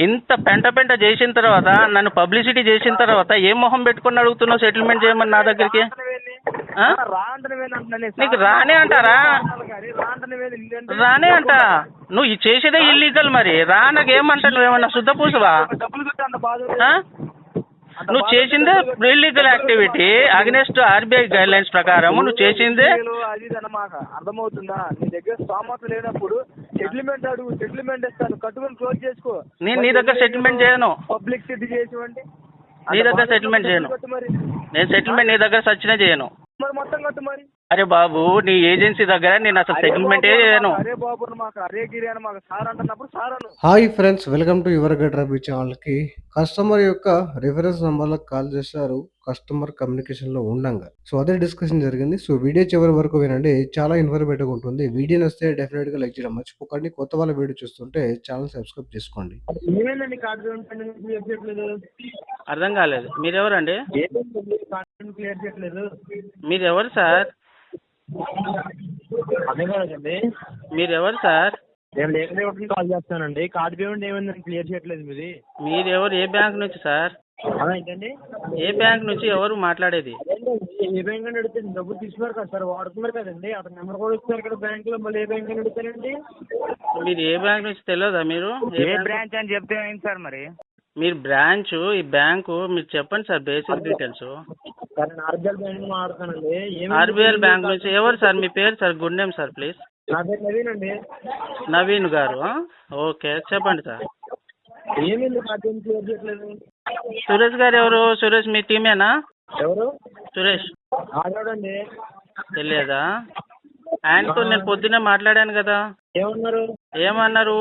ఇంత పెంట చేసిన తర్వాత నన్ను పబ్లిసిటీ చేసిన తర్వాత ఏం మొహం పెట్టుకొని అడుగుతున్నావు సెటిల్మెంట్ చేయమని నా దగ్గరికి? నీకు రానే అంటారా? రానే అంట. నువ్వు చేసేదే ఇల్లీగల్, మరి రా నాకేమంటా? నువ్వేమన్నా శుద్ధ పూసవా? నువ్వు చేసిందే illegal activity against RBI guide lines ప్రకారం నువ్వు చేసిందే. అర్థమవుతుందా? నీ దగ్గర స్థామత లేనప్పుడు సెటిల్మెంట్ అడుగు, సెటిల్మెంట్ ఇస్తాను, కట్టుకొని క్లోజ్ చేసుకో. నేను నీ దగ్గర సెటిల్మెంట్ చేయను. పబ్లిక్ సిటీ చేసేవండి నీ దగ్గర సెటిల్మెంట్ చేయను. నేను సెటిల్మెంట్ నీ దగ్గర సచ్చినా చేయను. మరి మొత్తం కట్టు మరి. అరే బాబు, నీ ఏజెన్సీ దగ్గర నేను అసలు సెటిల్మెంటే చేయను. అరే బాబు మాకు అరే గిరి అని మాకు సార్ అంటున్నప్పుడు సార్ అను. Hi friends, welcome to your గెట్ రబీ ఛానల్కి. కస్టమర్ యొక్క రిఫరెన్స్ నంబర్లకు కాల్ చేశారు కస్టమర్ కమ్యూనికేషన్లో ఉండంగా. సో అదే డిస్కషన్ జరిగింది. సో వీడియో చివరి వరకు వినండి, చాలా ఇన్ఫర్మేటివ్గా ఉంటుంది. వీడియో నచ్చితే డెఫినెట్గా లైక్ చేయడం మర్చిపోకండి. కొత్త వాళ్ళ వీడియో చూస్తుంటే ఛానల్ సబ్స్క్రైబ్ చేసుకోండి. ఏమైందండి కార్డు క్లియర్ చేయట్లేదు? అర్థం కాలేదు. మీరెవరండి? క్లియర్ చేయట్లేదు. మీరెవరు సార్? అదే కదండి. మీరెవరు సార్? నేను లేకపోతే కాల్ చేస్తానండి. కార్డు పేమెంట్ ఏమైందని క్లియర్ చేయట్లేదు మీది. మీరెవరు? ఏ బ్యాంక్ నుంచి సార్? ఏంటండి? ఏ బ్యాంక్ నుంచి ఎవరు మాట్లాడేది? ఏ బ్యాంక్ అని అడిగితే డబ్బులు తీసుకున్నారు కదా సార్, వాడుతున్నారు కదండి. అతను నెంబర్ కూడా ఇస్తారు ఇక్కడ బ్యాంక్ లో. మళ్ళీ ఏ బ్యాంక్ అని అడుగుతారండి? మీరు ఏ బ్యాంక్ నుంచి తెలియదా? మీరు ఏ బ్రాంచ్ అని చెప్తే ఏంటి సార్ మరి? మీరు బ్రాంచ్, ఈ బ్యాంకు మీరు చెప్పండి sir, basic details. RBI bank మాట్లాడుతానండి. ఆర్బీఐ బ్యాంక్ నుంచి ఎవరు సార్? మీ పేరు sir? Good name sir please. నా పేరు నవీన్ అండి. నవీన్ గారు, ఓకే చెప్పండి సార్. ఏమైంది కార్డు క్లియర్ చేయట్లేదు? సురేష్ గారు ఎవరు? సురేష్ మీ టీమేనా? ఎవరు? సురేష్ ఆడాడండి. తెలియదా? ఆయనతో నేను పొద్దున్నే మాట్లాడాను కదా. ఏమన్నారు? ఏమన్నారు?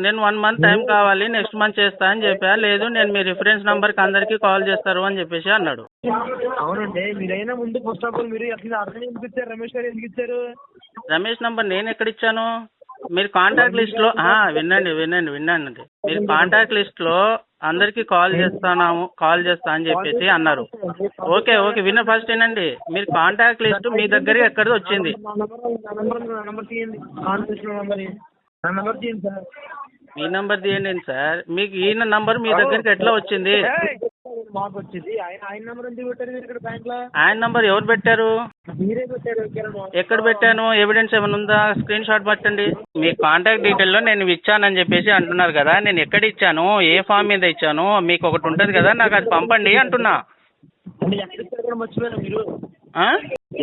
నేను 1 month టైం కావాలి, నెక్స్ట్ మంత్ చేస్తా అని చెప్పా. లేదు, నేను మీ రిఫరెన్స్ నంబర్కి అందరికీ కాల్ చేస్తారు అని చెప్పేసి అన్నాడు. అవునండి. మీరైనా ముందు ఫస్ట్ ఆఫ్ ఆల్ మీరు అసలు అర్థం ఎందుకు ఇచ్చారు? రమేష్ గారు ఎందుకు ఇచ్చారు? రమేష్ నంబర్ నేను ఎక్కడ ఇచ్చాను? మీరు కాంటాక్ట్ లిస్ట్లో వినండి. మీరు కాంటాక్ట్ లిస్ట్లో అందరికీ కాల్ చేస్తా అని చెప్పేసి అన్నారు. ఓకే విన్న ఫస్ట్ ఏనండి. మీరు కాంటాక్ట్ లిస్ట్ మీ దగ్గరికి ఎక్కడిది వచ్చింది? మీ నంబర్ తీయండి సార్. మీకు ఈయన నంబర్ మీ దగ్గరికి ఎట్లా వచ్చింది? మాకు వచ్చింది. ఆయన నంబర్ ఎందుకు పెట్టారు మీరు ఇక్కడ బ్యాంక్ లో? ఆయన నంబర్ ఎవరు పెట్టారు? మీరే పెట్టారు. ఎక్కడ పెట్టాను? ఎవిడెన్స్ ఏమైనా ఉందా? స్క్రీన్ షాట్ పట్టండి. మీ కాంటాక్ట్ డీటెయిల్లో నేను ఇచ్చానని చెప్పేసి అంటున్నారు కదా. నేను ఎక్కడ ఇచ్చాను, ఏ ఫామ్ మీద ఇచ్చాను, మీకు ఒకటి ఉంటుంది కదా, నాకు అది పంపండి అంటున్నా. మర్చిపోయారు మీరు.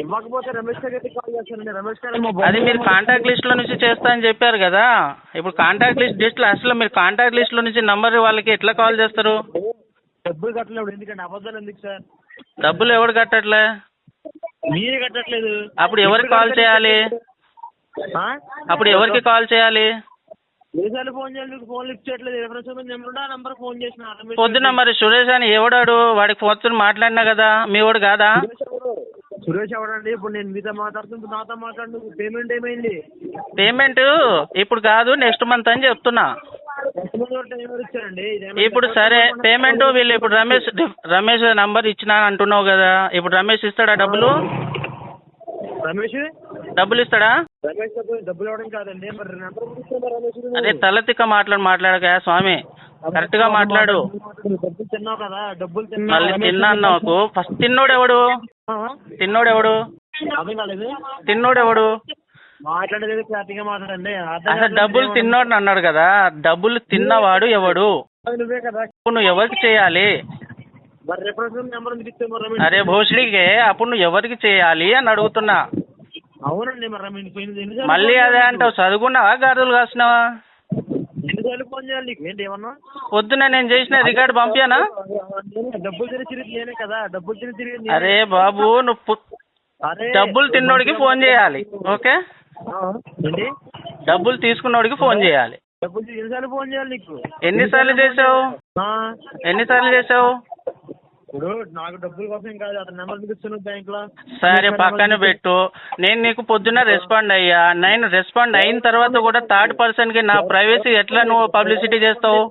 ఇవ్వకపోతే రమేష్ గారికి కాల్ చేస్తానండి. రమేష్ గారు అది మీరు కాంటాక్ట్ లిస్ట్ లో నుంచి చేస్తా అని చెప్పారు కదా. ఇప్పుడు కాంటాక్ట్ లిస్ట్ అసలు మీరు కాంటాక్ట్ లిస్ట్ లో నుంచి నంబర్ వాళ్ళకి ఎట్లా కాల్ చేస్తారు? డబ్బులు కట్టలేదు. ఎందుకంటే అబద్ధాలు ఎందుకు సార్? డబ్బులు ఎవరు కట్టట్లే? మీరే కట్టట్లేదు. అప్పుడు ఎవరికి కాల్ చేయాలి? దేశాలు ఫోన్ చేయాలి, మీకు ఫోన్ లిఫ్ట్ చేయట్లేదు. రిఫరెన్స్ నెంబర్ ఆ నంబర్ ఫోన్ చేసిన పొద్దున్న మరి సురేష్ అని ఎవడాడు? వాడికి ఫోన్ మాట్లాడినా కదా, మీ వాడు కాదా? సురేష్ ఎవడండి? ఇప్పుడు నేను మీతో మాట్లాడుతుంది, నాతో మాట్లాడు. పేమెంట్ ఏమైంది? పేమెంట్ ఇప్పుడు కాదు, నెక్స్ట్ మంత్ అని చెప్తున్నా. ఇప్పుడు సరే పేమెంట్ వీళ్ళు ఇప్పుడు రమేష్ నంబర్ ఇచ్చినా అంటున్నావు కదా. ఇప్పుడు రమేష్ ఇస్తాడా డబ్బులు? డబ్బులు ఇస్తాడా? డబ్బులు ఇవ్వడం కాదండి. అదే తలతిక్క మాట్లాడక స్వామి, కరెక్ట్ గా మాట్లాడు. డబ్బులు తిన్నావు కదా, డబ్బులు మళ్ళీ తిన్నాను నాకు. ఫస్ట్ తిన్నోడెవడు? తిన్నోడెవడు? మాట్లాడేది క్లారిటీగా మాట్లాడండి. అసలు డబ్బులు తిన్నోడు అన్నాడు కదా. డబ్బులు తిన్నవాడు ఎవడు? నువ్వే కదా. నువ్వు ఎవరికి చేయాలి? అరే భోషడికే అప్పుడు నువ్వు ఎవరికి చేయాలి అని అడుగుతున్నా. అవునండి. మళ్ళీ అదే అంటావు. చదువుకున్నావా, గాజులు కాసినావా? ఎన్నిసార్లు ఫోన్ చేయాలి నీకు? ఏంటి ఏమన్నా? పొద్దున నేను చేసిన రికార్డు పంపానా? డబ్బులు తిరిగి నేనే కదా. డబ్బులు తిరిగి అరే బాబు, నువ్వు డబ్బులు తిన్నోడికి ఫోన్ చేయాలి. ఓకే, డబ్బులు తీసుకున్నోడికి ఫోన్ చేయాలి. డబ్బులు ఎన్నిసార్లు ఫోన్ చేయాలి నీకు? ఎన్నిసార్లు చేసావు? ఇప్పుడు నాకు డబ్బుల కోసం కాదు, అతని నెంబర్ మీకు ఇస్తాను బ్యాంక్ లో. సరే పక్కన పెట్టు. నేను నీకు పొద్దున్న రెస్పాండ్ అయ్యా. నేను రెస్పాండ్ అయిన తర్వాత కూడా థర్డ్ పర్సన్ కి నా ప్రైవసీ ఎట్లా నువ్వు పబ్లిసిటీ చేస్తావు?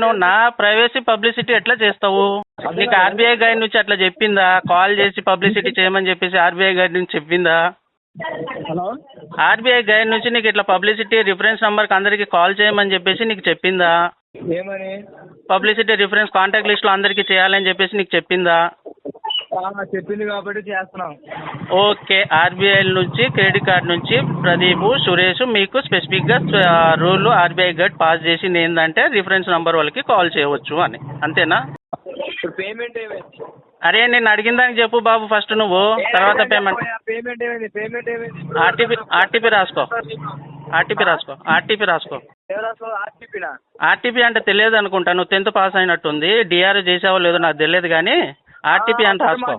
నువ్వు నా ప్రైవసీ పబ్లిసిటీ ఎట్లా చేస్తావు? నీకు ఆర్బీఐ గైడ్ నుంచి అట్లా చెప్పిందా? కాల్ చేసి పబ్లిసిటీ చేయమని చెప్పేసి ఆర్బీఐ గైడ్ నుంచి చెప్పిందా? హలో, ఆర్బీఐ గైడ్ నుంచి నీకు ఇట్లా పబ్లిసిటీ రిఫరెన్స్ నెంబర్కి అందరికీ కాల్ చేయమని చెప్పేసి నీకు చెప్పిందా? ఏమని? పబ్లిసిటీ రిఫరెన్స్ కాంటాక్ట్ లిస్ట్లో అందరికీ చేయాలని చెప్పేసి నీకు చెప్పిందా? చెప్పింది కాబట్టి చేస్తున్నాం. ఓకే, ఆర్బీఐ నుంచి క్రెడిట్ కార్డ్ నుంచి ప్రదీప్, సురేష్ మీకు స్పెసిఫిక్గా రూల్ ఆర్బీఐ గైడ్ పాస్ చేసింది ఏంటంటే రిఫరెన్స్ నెంబర్ వాళ్ళకి కాల్ చేయవచ్చు అని, అంతేనా? ఇప్పుడు పేమెంట్ ఏమైంది? అరే నేను అడిగిన దానికి చెప్పు బాబు ఫస్ట్ నువ్వు, తర్వాత పేమెంట్. పేమెంట్ ఏమైంది? పేమెంట్ ఏమైంది? ఆర్టీపీ రాసుకో. ఆర్టీపీ అంటే తెలియదు అనుకుంటా, నువ్వు 10th పాస్ అయినట్టుంది. డిఆర్ చేసావో లేదో నాకు తెలియదు కానీ ఆర్టీపీ అంటే రాసుకో.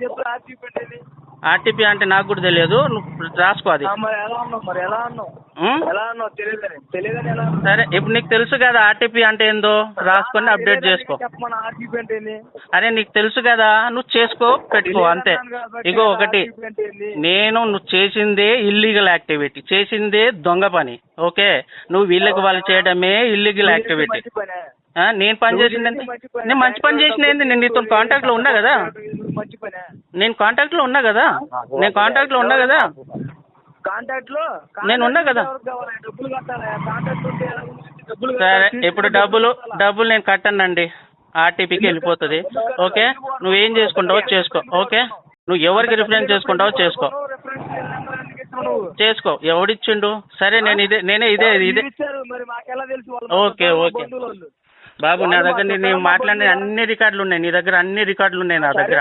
ఆర్టీపీ అంటే నాకు కూడా తెలియదు, నువ్వు రాసుకో అది. సరే, ఇప్పుడు నీకు తెలుసు కదా ఆర్టీపీ అంటే ఏందో, రాసుకొని అప్డేట్ చేసుకో. అరే నీకు తెలుసు కదా, నువ్వు చేసుకో, పెట్టుకో అంతే. ఇగో ఒకటి, నువ్వు చేసిందే ఇల్లీగల్ యాక్టివిటీ, చేసిందే దొంగ పని. ఓకే, నువ్వు వీళ్ళకి వాళ్ళు చేయడమే ఇల్లీగల్ యాక్టివిటీ. నేను పని చేసింది, నేను మంచి పని చేసిన ఏంది? నేను నీతో కాంటాక్ట్లో ఉన్నా కదా, నేను కాంటాక్ట్లో ఉన్నా కదా. నేను ఉన్నా కదా. సరే, ఇప్పుడు డబ్బులు నేను కట్టనండి, ఆర్టీపీకి వెళ్ళిపోతుంది. ఓకే, నువ్వేం చేసుకుంటావో చేసుకో. ఓకే, నువ్వు ఎవరికి రిఫరెన్స్ చేసుకుంటావో చేసుకో. ఎవడిచ్చిండు? సరే, నేనే ఇదే. ఓకే బాబు, నా దగ్గర నేను మాట్లాడిన అన్ని రికార్డులు ఉన్నాయి, నీ దగ్గర అన్ని రికార్డులు ఉన్నాయి నా దగ్గర.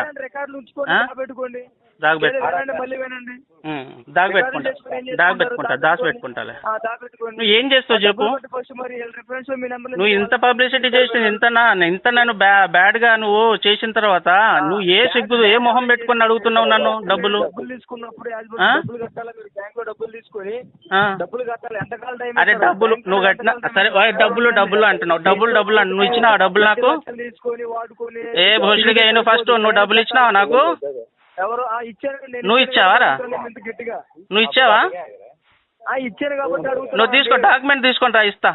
దాచిపెట్టుకుంటాలే. నువ్వు ఏం చేస్తావు చెప్పు? నువ్వు ఇంత పబ్లిసిటీ చేసిన, ఇంత నన్ను బ్యాడ్గా నువ్వు చేసిన తర్వాత నువ్వు ఏ మొహం పెట్టుకుని అడుగుతున్నావు నన్ను డబ్బులు? అరే డబ్బులు నువ్వు కట్టిన, సరే డబ్బులు అంటున్నావు. డబ్బులు నువ్వు ఇచ్చినావా డబ్బులు నాకు? ఏ భోషుడిగా నువ్వు ఫస్ట్ నువ్వు డబ్బులు ఇచ్చినావా నాకు? నువ్వు ఇచ్చావారా? నువ్వు ఇచ్చావా? నువ్వు తీసుకో, డాక్యుమెంట్ తీసుకుంటా, ఇస్తా.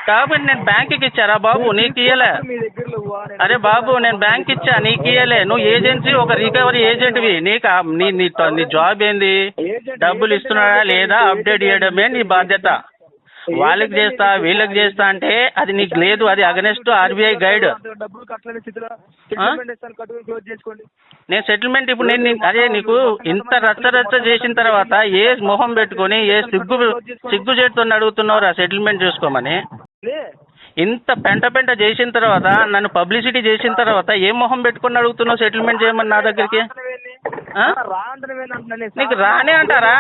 డాక్యుమెంట్ నేను బ్యాంక్కి ఇచ్చారా బాబు? నీకు ఇయ్యలే. అరే బాబు, నేను బ్యాంక్ ఇచ్చా, నీకు ఇయ్యలే. నువ్వు ఏజెన్సీ, ఒక రికవరీ ఏజెంట్వి. నీ జాబ్ ఏంది? డబ్బులు ఇస్తున్నాడా లేదా అప్డేట్ చేయడమే నీ బాధ్యత. వాళ్ళకి చేస్తా వీళ్ళకి చేస్తా అంటే అది నీకు లేదు, అది అగనెస్ట్ ఆర్బీఐ గైడ్. నేను సెటిల్మెంట్ ఇప్పుడు అదే నీకు ఇంత రచ్చ చేసిన తర్వాత ఏ మొహం పెట్టుకొని ఏ సిగ్గు చేతితో అడుగుతున్నావురా సెటిల్మెంట్ చేసుకోమని? ఇంత పెంట చేసిన తర్వాత, నన్ను పబ్లిసిటీ చేసిన తర్వాత ఏ మొహం పెట్టుకొని అడుగుతున్నావు సెటిల్మెంట్ చేయమని నా దగ్గరికి? నీకు రానే అంటారా?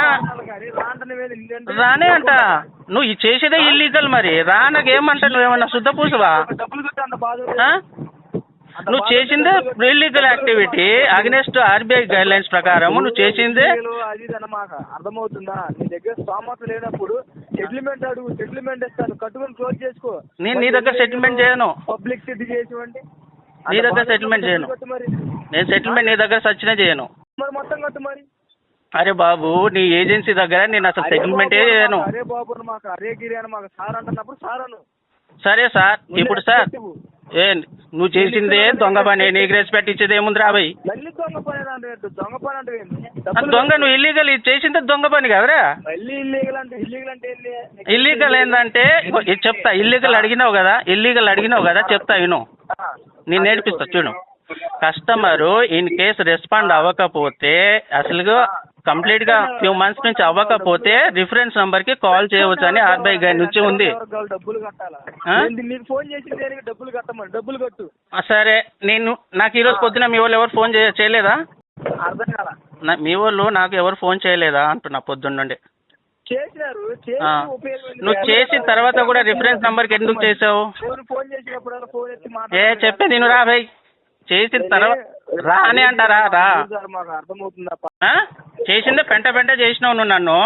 రానే అంట. నువ్వు చేసేదే ఇల్లీగల్, మరి నాకేమంటా? నువ్వేమన్నా శుద్ధ పూసవా? నువ్వు చేసిందే illegal activity against RBI guide lines ప్రకారం నువ్వు చేసిందే. అర్థమవుతుందా? నీ దగ్గర స్తోమత లేనప్పుడు సెటిల్మెంట్ అడుగు, సెటిల్మెంట్ ఇస్తాను, కట్టుకొని క్లోజ్ చేసుకో. నేను నీ దగ్గర సెటిల్మెంట్ చేయను. పబ్లిసిటీ చేసి నీ దగ్గర సెటిల్మెంట్ చేయను. నేను సెటిల్మెంట్ నీ దగ్గర సచ్చినా చేయను. మరి మొత్తం కట్టు మరి. అరే బాబు, నీ ఏజెన్సీ దగ్గర నేను అసలు సెటిల్మెంటే చేయను. అరే బాబు, మాకు అరే గిరి అని మాకు సార్ అంటున్నప్పుడు సార్ అను. సరే సార్, ఇప్పుడు సార్ నువ్వు చేసిందే దొంగ పని, నీకు రెస్పెక్ట్ ఇచ్చేది ఏముంది రాబాయి? దొంగ నువ్వు ఇల్లీగల్ చేసిందే దొంగ పని కదరా. ఇల్లీగల్ ఏంటంటే చెప్తా. ఇల్లీగల్ అడిగినావు కదా చెప్తా విను. నేను నేర్పిస్తా చూడు. కస్టమరు ఇన్ కేసు రెస్పాండ్ అవ్వకపోతే, అసలుగా కంప్లీట్గా ఫ్యూ మంత్స్ నుంచి అవ్వకపోతే రిఫరెన్స్ నెంబర్కి కాల్ చేయవచ్చు అని ఆర్బీఐ గైడ్ నుంచి ఉంది. సరే, నాకు ఈరోజు పొద్దున మీ వాళ్ళు ఎవరు ఫోన్ చేయలేదా? మీ వాళ్ళు నాకు ఎవరు ఫోన్ చేయలేదా అంటున్నా పొద్దున్న నుండి. నువ్వు చేసిన తర్వాత కూడా రిఫరెన్స్ నెంబర్కి ఎందుకు చేసావు? చెప్పే నేను రా భయ్, చేసిన తర్వాత రా అని అంటారా? చేసిందే పెంట చేసినావు నువ్వు నన్ను.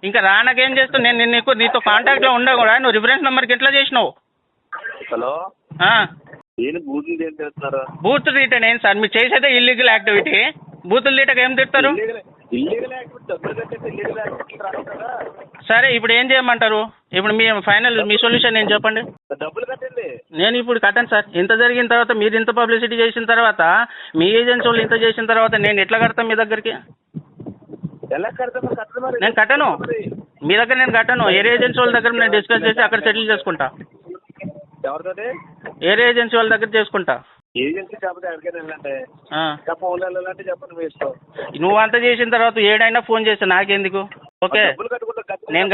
ఇంకా రానకేం చేస్తావు? నేను నీతో కాంటాక్ట్లో ఉండా కూడా నువ్వు రిఫరెన్స్ నెంబర్కి ఎట్లా చేసినావు? హలో, బూత్ రీటర్న్ ఏం సార్? మీరు చేసేదే ఇల్లీగల్ యాక్టివిటీ. బూతులు తీటకు ఏం తిడతారు? ఇల్లీగల్ యాక్టివిటీ డబ్బులు కట్టేసి ఇల్లీగల్ యాక్టివిటీ రాదు కదా. సరే ఇప్పుడు ఏం చేయమంటారు? ఇప్పుడు మీ ఫైనల్ మీ సొల్యూషన్ ఏం చెప్పండి. డబ్బులు కట్టండి. నేను ఇప్పుడు కట్టాను సార్. ఇంత జరిగిన తర్వాత మీరు ఇంత పబ్లిసిటీ చేసిన తర్వాత మీ ఏజెన్సీ వాళ్ళు ఇంత చేసిన తర్వాత నేను ఎట్లా కడతాను మీ దగ్గరికి? ఎలా కడతాను? కట్టదు మరి. నేను కట్టను, మీ దగ్గర నేను కట్టను. ఏరే ఏజెన్సీ వాళ్ళ దగ్గర నేను డిస్కస్ చేసి అక్కడ సెటిల్ చేసుకుంటా. ఎవరితోటి? ఏరే ఏజెన్సీ వాళ్ళ దగ్గర చేసుకుంటా. ఏజెన్సీ కాకపోతే ఎవరికైనా వెళ్ళండి. ఆ. ఫోన్లో వెళ్ళాలంటే చెప్పండి మీ ఇష్టం. నువ్వు అంత చేసిన తర్వాత ఏడైనా ఫోన్ చేస్తా నాకెందుకు? ఓకే డబ్బులు కట్టుకుంటే నేను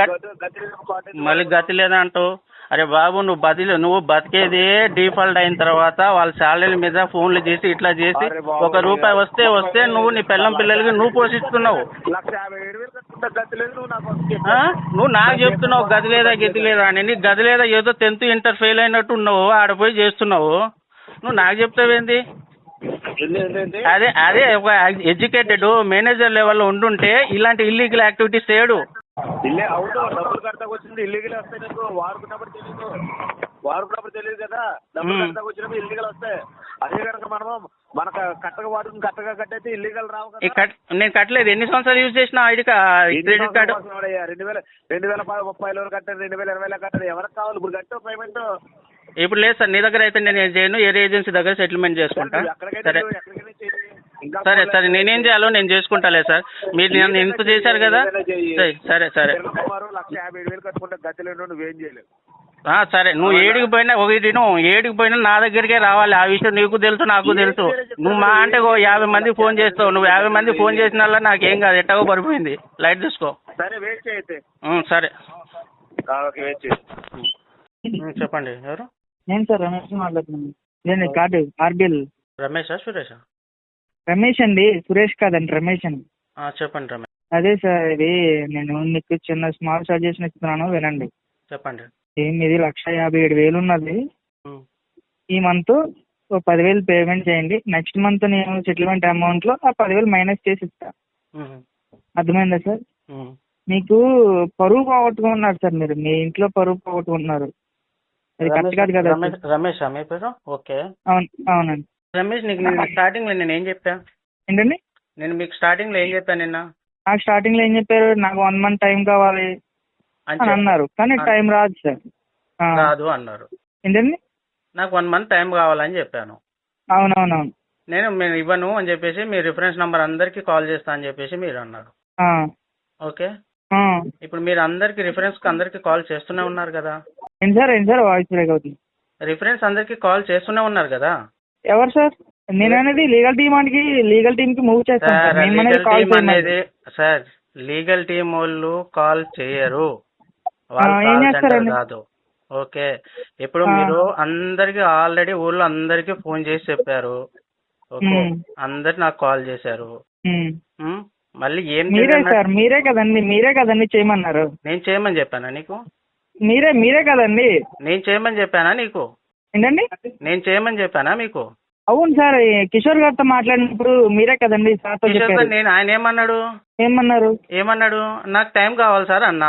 మళ్ళీ గతి లేదా అంటావు? అరే బాబు నువ్వు బతికేది డిఫాల్ట్ అయిన తర్వాత వాళ్ళ శాలరీ మీద ఫోన్లు చేసి ఇట్లా చేసి ₹1 వస్తే నువ్వు నీ పిల్లలకి నువ్వు పోషిస్తున్నావు. 1,57,000 కట్టుకుంటే గతి లేదు. నువ్వు నాకు నువ్వు నాకు చెప్తున్నావు గది లేదా గతి లేదా అని. నీకు గది లేదా ఏదో 10th ఇంటర్ ఫెయిల్ అయినట్టు ఉన్నావు, ఆడపోయి చేస్తున్నావు. నువ్వు నాకు చెప్తావేంది? అదే అదే ఒక ఎడ్యుకేటెడ్ మేనేజర్ లెవెల్లో ఉండుంటే ఇలాంటి ఇల్లీగల్ యాక్టివిటీస్ చేయడు. అవును, డబ్బులు కడతాకు వచ్చినప్పుడు ఇల్లీగల్ వస్తాయి. నీకు వాడుకున్నప్పుడు తెలియదు కదా. డబ్బులు కడతాకు వచ్చినప్పుడు ఇల్లీగల్ వస్తాయి. అదే కనుక మనకు కట్టగా కట్టయితే ఇల్లీగల్ రావు కదా. నేను కట్టలేదు. ఎన్ని సంవత్సరాలు యూజ్ చేసిన ఐడి క్రెడిట్ కార్డు? 2030 కట్టారు, 2020 కట్టారు. ఎవరికి కావాలి ఇప్పుడు కట్టు పేమెంట్? ఇప్పుడు లేదు సార్, నీ దగ్గర అయితే నేను ఏం చేయను. ఏరే ఏజెన్సీ దగ్గర సెటిల్మెంట్ చేసుకుంటా. సరే సరే సరే నేనేం చేయాలో నేను చేసుకుంటాలే సార్. మీరు నన్ను ఇంత చేశారు కదా. సరే సరే 1,57,000 కట్టుకుంటే గతి లేదు, నువ్వేం చేయలేవు. సరే నువ్వు ఏడికి పోయినా నా దగ్గరికే రావాలి. ఆ విషయం నీకు తెలుసు, నాకు తెలుసు. నువ్వు మా అంటే 50 మంది ఫోన్ చేస్తావు. నువ్వు 50 మంది ఫోన్ చేసిన వల్ల నాకేం కాదు, ఎట్టగో పడిపోయింది. లైట్ తీసుకో. సరే వెయిట్ చేయతే. సరే వెయిట్ చేయి. చెప్పండి. ఎవరు? నేను సార్ రమేష్ మాట్లాడుతున్నాను. నేను కార్డు ఆర్బిఎల్. రమేషా సురేషా? రమేష్ అండి, సురేష్ కాదండి, రమేష్ అండి. చెప్పండి రమేష్. అదే సార్, ఇది నేను మీకు చిన్న స్మాల్ సజెషన్ ఇస్తున్నాను, వినండి. చెప్పండి. మీది 1,57,000 ఉన్నది. ఈ మంత్ 10,000 పేమెంట్ చేయండి. నెక్స్ట్ మంత్ నేను సెటిల్మెంట్ అమౌంట్ లో ఆ 10,000 మైనస్ చేసి ఇస్తా. అర్థమైందా సార్? మీకు పరువు పోగొట్టుకున్నారు సార్. మీరు మీ ఇంట్లో పరువు పోగొట్టుకుంటున్నారు. అది కరెక్ట్ కాదు కదా. రమేష్ మీ పేరు? ఓకే అవునండి. రమేష్, నీకు నేను స్టార్టింగ్ లో నేను ఏం చెప్పా? ఏంటండి? నేను మీకు స్టార్టింగ్ లో ఏం చెప్పాను నిన్న? నాకు స్టార్టింగ్ లో ఏం చెప్పారు? నాకు 1 month టైం కావాలి అని అన్నారు. కానీ టైం రాదు సార్. రాదు అన్నారు. ఏంటండి? నాకు 1 month టైం కావాలని చెప్పాను. అవునవునవును. నేను ఇవ్వను అని చెప్పేసి మీ రిఫరెన్స్ నంబర్ అందరికి కాల్ చేస్తా అని చెప్పేసి మీరు అన్నారు. ఓకే, ఇప్పుడు మీరు అందరికి కాల్ చేస్తూనే ఉన్నారు కదా. ఏంటి సార్ వాయిస్ బ్రేక్ అవుతుంది. రిఫరెన్స్ అందరికి కాల్ చేస్తూనే ఉన్నారు కదా. ఎవరు సార్? నేను అనేది లీగల్ టీమ్ కి మూవ్ చేస్తాను సార్. లీగల్ టీమ్ వాళ్ళు కాల్ చేయరు, ఏం చేస్తారండి? కాదు. ఓకే, ఇప్పుడు మీరు అందరికి ఆల్రెడీ ఊళ్ళో అందరికి ఫోన్ చేసి చెప్పారు. ఓకే, అందరు నాకు కాల్ చేశారు. మళ్ళీ ఏం మీరే కదండి చేయమన్నారు. నేను చేయమని చెప్పానా నీకు? మీరే కదండి. నేను చేయమని చెప్పానా నీకు? ఏంటండి? నేను చేయమని చెప్పానా మీకు? అవును సార్, కిషోర్ గారితో మాట్లాడినప్పుడు మీరే కదండి సార్తో చెప్పారు. నేను ఆయన ఏమన్నాడు? నాకు టైం కావాలి సార్ అన్న.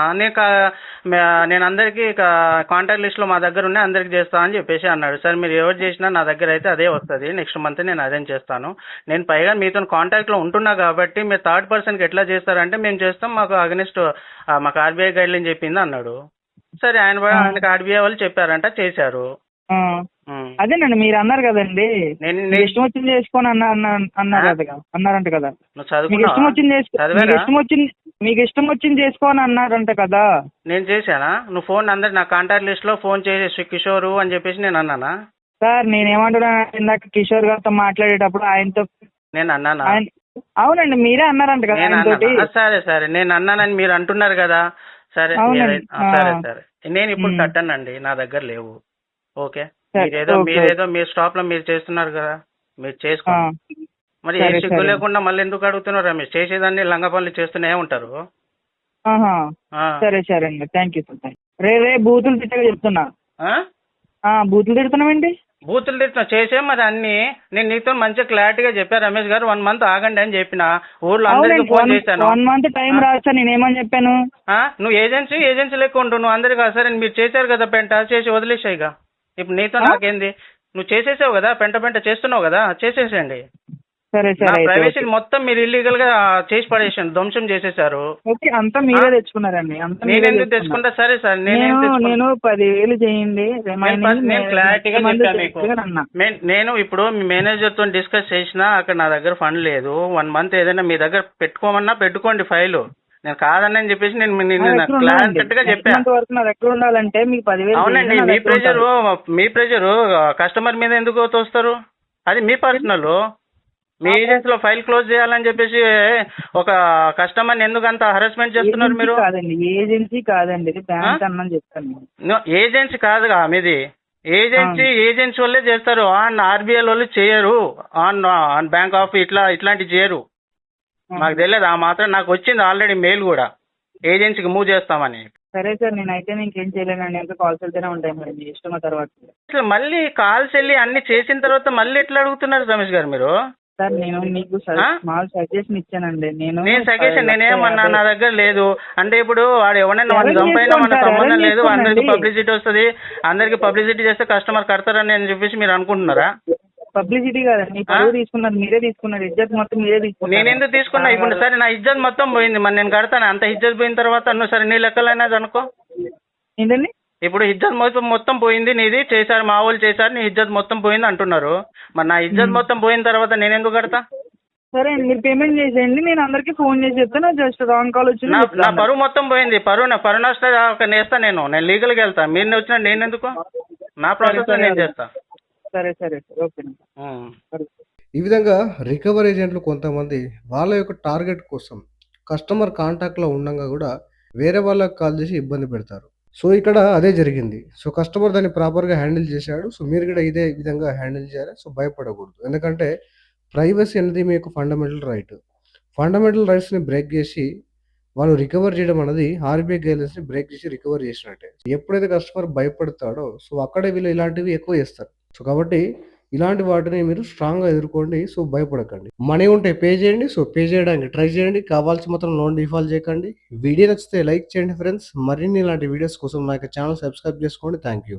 నేను అందరికి కాంటాక్ట్ లిస్ట్ లో మా దగ్గర ఉన్నాయి, అందరికి చేస్తా అని చెప్పేసి అన్నాడు. సార్ మీరు ఎవరు చేసినా నా దగ్గర అయితే అదే వస్తుంది. నెక్స్ట్ మంత్ నేను అదే చేస్తాను. నేను పైగా మీతో కాంటాక్ట్ లో ఉంటున్నా కాబట్టి మీరు థర్డ్ పర్సన్ కి ఎట్లా చేస్తారంటే మేము చేస్తాం, మాకు అగెనిస్ట్ మాకు ఆర్బీఐ గైడ్ లైన్ చెప్పింది అన్నాడు. సరే, ఆయనకి ఆర్బీఐ వాళ్ళు చెప్పారంట, చేశారు. అదేనండి, మీరు అన్నారు కదండి ఇష్టం వచ్చింది చేసుకొని అన్నారంట కదా. మీకు ఇష్టం వచ్చింది చేసుకొని అన్నారంట కదా. నేను చేశానా? నువ్వు ఫోన్ అందరు నా కాంటాక్ట్ లిస్ట్ లో ఫోన్ చేసి కిషోర్ అని చెప్పేసి నేను అన్నానా? సార్ నేనేమంటున్నా, ఇందాక కిషోర్ గారితో మాట్లాడేటప్పుడు ఆయనతో నేను అన్నానా? అవునండి, మీరే అన్నారంట కదా. సరే నేను అన్నానని మీరు అంటున్నారు కదా. సరే సరే నేను ఇప్పుడు కట్టానండి, నా దగ్గర లేవు. ఓకే, మీరేదో మీ స్టాప్ లో మీరు చేస్తున్నారు కదా, మీరు చేసుకోండి. మరి ఏ సిగ్గు లేకుండా మళ్ళీ ఎందుకు అడుగుతున్నారు రమేష్? చేసేదాన్ని లంగా పనులు చేస్తూనే ఉంటారు. సరే అండి, థ్యాంక్ యూ సార్. రే బూతులు తిట్టగా చెప్తున్నా. బూతులు తిడుతున్నామండి? బూతులు తిడుతున్నా చేసే మరి అన్ని. నేను నీతో మంచిగా క్లారిటీగా చెప్పాను రమేష్ గారు, 1 month ఆగండి అని చెప్పిన. ఊర్లో అందరికి ఫోన్ చేశాను. 1 month టైం రాదు సార్, నేనేమని చెప్పాను? నువ్వు ఏజెన్సీ లెక్క ఉంటు. నువ్వు అందరికి సరే మీరు చేశారు కదా పెంట, చేసి వదిలేసాయిగా. ఇప్పుడు నీతో నాకేంది? నువ్వు చేసేసావు కదా, పెంట చేస్తున్నావు కదా, చేసేసేయండి. సరే నా సరే అయితే ప్రైవసీ ఓకే. మొత్తం మీరు ఇల్లీగల్ గా చేసి పడేసాను, ధ్వంసం చేసేసారు. ఓకే, అంతా మీరే తెచ్చుకున్నారండి, అంతా మీరే నేనెందుకు తెచ్చుకున్నారు. తెచ్చుకుంటా? సరే సార్, నేను 10,000 చేయండి నేను క్లారిటీగా చెప్పాను మీకు. అన్నా. నేను ఇప్పుడు మీ మేనేజర్ తో డిస్కస్ చేసినా అక్కడ నా దగ్గర ఫండ్ లేదు. 1 మంత్ ఏదైనా మీ దగ్గర పెట్టుకోమన్నా పెట్టుకోండి ఫైలు, నేను కాదని చెప్పేసి నేను క్లారిటీ గా చెప్పా. వరకు నా దగ్గర ఉండాలంటే మీకు 10,000 అవునండి, మీ ప్రెజరు కస్టమర్ మీద ఎందుకు తోస్తారు? అది మీ పర్సనల్. మీ ఏజెన్సీలో ఫైల్ క్లోజ్ చేయాలని చెప్పేసి ఒక కస్టమర్ని ఎందుకు అంత హరాస్మెంట్ చేస్తున్నారు మీరు? కాదండి, ఏజెన్సీ కాదండి, ఇది బ్యాంక్ అన్నని చెప్తాను. ఏజెన్సీ కాదుగా మీది. ఏజెన్సీ వాళ్ళే చేస్తారు, ఆన్ ఆర్బీఐ వాళ్ళు చేయరు, ఆన్ బ్యాంక్ ఆఫ్ ఇట్లాంటివి చేయరు. నాకు తెలియదు, ఆ మాత్రం నాకు వచ్చింది ఆల్రెడీ మెయిల్ కూడా, ఏజెన్సీకి మూవ్ చేస్తామని. సరే సార్, నేనైతే ఇంకేం చేయలేనండి, ఇంకా కాల్స్ వెళ్తూనే ఉంటాయి, మరి మీ ఇష్టం. తర్వాత అసలు మళ్ళీ కాల్స్ వెళ్ళి అన్ని చేసిన తర్వాత మళ్ళీ ఎట్లా అడుగుతున్నారు రమేష్ గారు మీరు? సార్ నేను మీకు స్మాల్ సజెషన్ ఇచ్చానండి. నేను సజెషన్ నేనేమన్నా నా దగ్గర లేదు అంటే, ఇప్పుడు వాడు ఎవరైనా వాడిని చంపైనా మన సంబంధం లేదు, అందరికి పబ్లిసిటీ వస్తుంది, అందరికి పబ్లిసిటీ చేస్తే కస్టమర్ కడతారని అని చెప్పేసి మీరు అనుకుంటున్నారా? పబ్లిసిటీ కాదండి, తీసుకున్నారు, మీరే తీసుకున్నారు, ఇజ్జత్ మొత్తం మీరే తీసుకున్నారు. నేను ఎందుకు తీసుకున్నా? ఇప్పుడు సరే నా ఇజ్జత్ మొత్తం పోయింది, మరి నేను కడతాను. అంత ఇజ్జత్ పోయిన తర్వాత నువ్వు సరే నీ లెక్కలైనా అనుకో. ఏంటండి? ఇప్పుడు ఇజ్జత్ మొత్తం పోయింది నీది, చేశారు మా వాళ్ళు చేశారు, నీ ఇజ్జత్ మొత్తం పోయింది అంటున్నారు. మరి నా ఇజ్జత్ మొత్తం పోయిన తర్వాత నేను ఎందుకు కడతా? సరే అండి, మీరు పేమెంట్ చేసేయండి, నేను అందరికి ఫోన్ చేసి చెప్తాను. జస్ట్ రాంగ్ కాల్ వచ్చింది. నా పరువు మొత్తం పోయింది, పరువు నష్టం నేస్తా, నేను లీగల్గా వెళ్తా. మీరు వచ్చినా నేను ఎందుకు? నా ప్రాసెస్ నేను చేస్తా. సరే సరే ఓకే. ఈ విధంగా రికవరీ ఏజెంట్లు కొంతమంది వాళ్ళ యొక్క టార్గెట్ కోసం కస్టమర్ కాంటాక్ట్లో ఉండగా కూడా వేరే వాళ్ళకి కాల్ చేసి ఇబ్బంది పెడతారు. సో ఇక్కడ అదే జరిగింది. సో కస్టమర్ దాన్ని ప్రాపర్గా హ్యాండిల్ చేశాడు. సో మీరు కూడా ఇదే విధంగా హ్యాండిల్ చేయాలి. సో భయపడకూడదు, ఎందుకంటే ప్రైవసీ అనేది మీ యొక్క ఫండమెంటల్ రైట్. ఫండమెంటల్ రైట్స్ని బ్రేక్ చేసి వాళ్ళు రికవర్ చేయడం అనేది ఆర్బీఐ గైడ్లైన్స్ని బ్రేక్ చేసి రికవర్ చేసినట్టే. ఎప్పుడైతే కస్టమర్ భయపడతాడో సో అక్కడే వీళ్ళు ఇలాంటివి ఎక్కువ చేస్తారు. సో కాబట్టి ఇలాంటి వాటిని మీరు స్ట్రాంగ్గా ఎదుర్కోండి. సో భయపడకండి. మనీ ఉంటే పే చేయండి. సో పే చేయడానికి ట్రై చేయండి. కావాల్సి మాత్రం లోన్ డిఫాల్ట్ చేయకండి. వీడియో నచ్చితే లైక్ చేయండి ఫ్రెండ్స్. మరిన్ని ఇలాంటి వీడియోస్ కోసం నా ఛానల్ సబ్స్క్రైబ్ చేసుకోండి. Thank you.